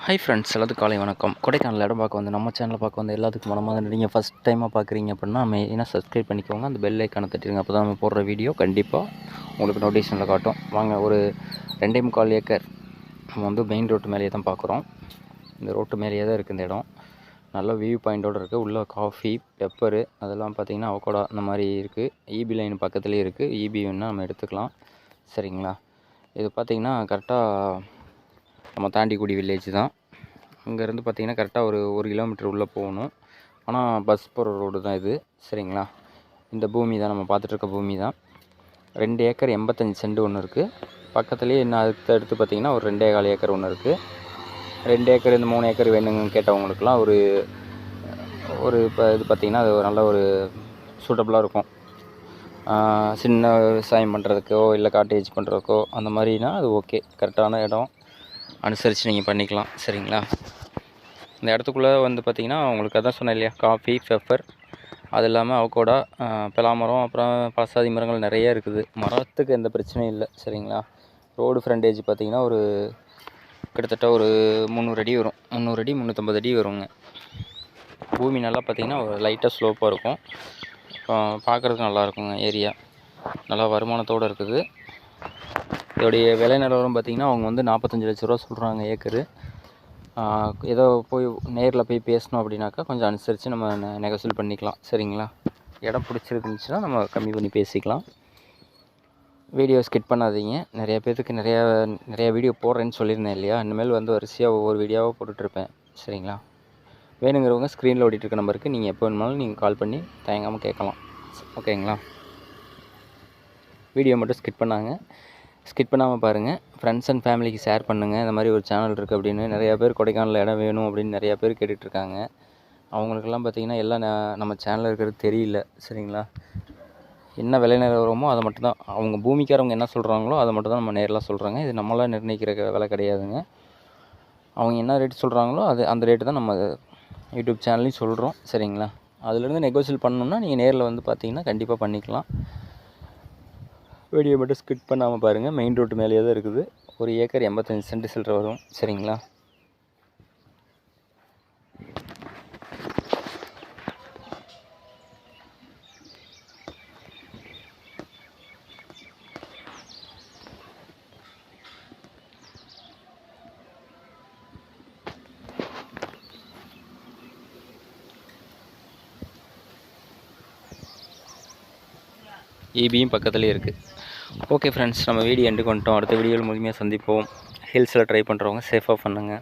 Hi friends, எல்லாத்துக்கும் காலை வணக்கம். கொடைக்கானல் இடம் பார்க்க வந்து நம்ம சேனலை பார்க்க வந்து எல்லாத்துக்கும் மனமாக நீங்கள் ஃபஸ்ட் டைமாக பார்க்குறீங்க அப்படின்னா மெயினாக சப்ஸ்கிரைப் பண்ணிக்கோங்க. அந்த பெல் ஐக்கானை தட்டிடுங்க. அப்போ தான் நம்ம போடுற வீடியோ கண்டிப்பாக உங்களுக்கு நோட்டிஃபிகேஷனில் காட்டும். வாங்க, ஒரு 2.25 ஏக்கர் நம்ம வந்து மெயின் ரோட்டு மேலேயே தான் பார்க்குறோம். இந்த ரோட்டு மேலேயே தான் இருக்குது இந்த இடம். நல்ல வியூ பாயிண்ட்டோடு இருக்குது. உள்ள காஃபி, பெப்பரு அதெல்லாம் பார்த்திங்கன்னா அவகோடா அந்த மாதிரி இருக்குது. ஈபி லைன் பக்கத்துலேயே இருக்குது. ஈபி வேணால் நம்ம எடுத்துக்கலாம். சரிங்களா? இது பார்த்திங்கன்னா கரெக்டாக நம்ம தாண்டிக்குடி வில்லேஜ் தான். இங்கேருந்து பார்த்திங்கன்னா கரெக்டாக ஒரு கிலோமீட்டர் உள்ளே போகணும். ஆனால் பஸ் போகிற ரோடு தான் இது. சரிங்களா? இந்த பூமி தான் நம்ம பார்த்துட்ருக்க பூமி தான். 2 ஏக்கர் 85 சென்ட் ஒன்று இருக்குது. பக்கத்துலேயே இன்னும் அடுத்து பார்த்திங்கன்னா ஒரு 2.25 ஏக்கர் ஒன்று இருக்குது. 2 ஏக்கர் இந்த 3 ஏக்கர் வேணுங்கன்னு கேட்டவங்களுக்குலாம் ஒரு இப்போ இது பார்த்திங்கன்னா அது ஒரு நல்ல ஒரு சூட்டபுளாக இருக்கும். சின்ன விவசாயம் பண்ணுறதுக்கோ இல்லை காட்டேஜ் பண்ணுறதுக்கோ அந்த மாதிரினா அது ஓகே. கரெக்டான இடம் அனுசரித்து நீங்கள் பண்ணிக்கலாம். சரிங்களா? இந்த இடத்துக்குள்ளே வந்து பார்த்திங்கன்னா உங்களுக்கு அதான் சொன்னேன் இல்லையா, காஃபி, பெப்பர், அது இல்லாமல் அவகோடா, பலாமரம், அப்புறம் பழசாதி மரங்கள் நிறைய இருக்குது. மரத்துக்கு எந்த பிரச்சனையும் இல்லை. சரிங்களா? ரோடு ஃப்ரண்டேஜ் பார்த்திங்கன்னா கிட்டத்தட்ட ஒரு 300 அடி வரும். 300 அடி 350 அடி வருங்க. பூமி நல்லா பார்த்திங்கன்னா ஒரு லைட்டாக ஸ்லோப்பாக இருக்கும். பார்க்குறதுக்கு நல்லாயிருக்குங்க. ஏரியா நல்லா வருமானத்தோடு இருக்குது. இதோடைய விலை நிலவரம் பார்த்திங்கன்னா அவங்க வந்து 45 லட்ச ரூபா சொல்கிறாங்க ஏக்கரு. ஏதோ நேரில் போய் பேசணும் அப்படின்னாக்கா கொஞ்சம் அனுசரித்து நம்ம நெகோசியேட் பண்ணிக்கலாம். சரிங்களா? இடம் பிடிச்சிருந்துச்சுன்னா நம்ம கம்மி பண்ணி பேசிக்கலாம். வீடியோ ஸ்கிப் பண்ணாதீங்க. நிறைய பேருக்கு நிறையா வீடியோ போடுறேன்னு சொல்லியிருந்தேன் இல்லையா, இனிமேல் வந்து வரிசையாக ஒவ்வொரு வீடியோவாக போட்டுட்ருப்பேன். சரிங்களா? வேணுங்கிறவங்க ஸ்க்ரீனில் ஓடிட்டுருக்க நம்பருக்கு நீங்கள் எப்போ வேணுமாலும் நீங்கள் கால் பண்ணி தயங்காமல் கேட்கலாம். ஓகேங்களா? வீடியோ மட்டும் ஸ்கிப் பண்ணாமல் பாருங்கள். ஃப்ரெண்ட்ஸ் அண்ட் ஃபேமிலிக்கு ஷேர் பண்ணுங்கள். இந்த மாதிரி ஒரு சேனல் இருக்குது அப்படின்னு. நிறையா பேர் கொடைக்கானலில் இடம் வேணும் அப்படின்னு நிறையா பேர் கேட்டுட்ருக்காங்க. அவங்களுக்கெல்லாம் பார்த்திங்கன்னா எல்லாம் நம்ம சேனலில் இருக்கிறது தெரியல. சரிங்களா? என்ன விலை நிலவரமோ அதை மட்டும்தான், அவங்க பூமிக்காரவங்க என்ன சொல்கிறாங்களோ அதை மட்டும் தான் நம்ம நேரில் சொல்கிறாங்க. இது நம்மளாம் நிர்ணயிக்கிற விலை கிடையாதுங்க. அவங்க என்ன ரேட்டு சொல்கிறாங்களோ அந்த ரேட்டு தான் நம்ம யூடியூப் சேனல்லையும் சொல்கிறோம். சரிங்களா? அதுலேருந்து நெகோசியேட் பண்ணணுன்னா நீங்கள் நேரில் வந்து பார்த்திங்கன்னா கண்டிப்பாக பண்ணிக்கலாம். வீடியோ மட்டும் ஸ்கிப் பண்ணாமல் பாருங்கள். மெயின் ரோட்டு மேலேயே தான் இருக்குது. 1 ஏக்கர் 85 சென்ட் சில்லற வரும். சரிங்களா? ஈபியும் பக்கத்துலேயே இருக்குது. ஓகே ஃப்ரெண்ட்ஸ், நம்ம வீடியோ எண்டுக்கு வந்துட்டோம். அடுத்த வீடியோவில் முழுமையாக சந்திப்போம். ஹில்ஸில் ட்ரை பண்ணுறவங்க சேஃபாக பண்ணுங்கள்.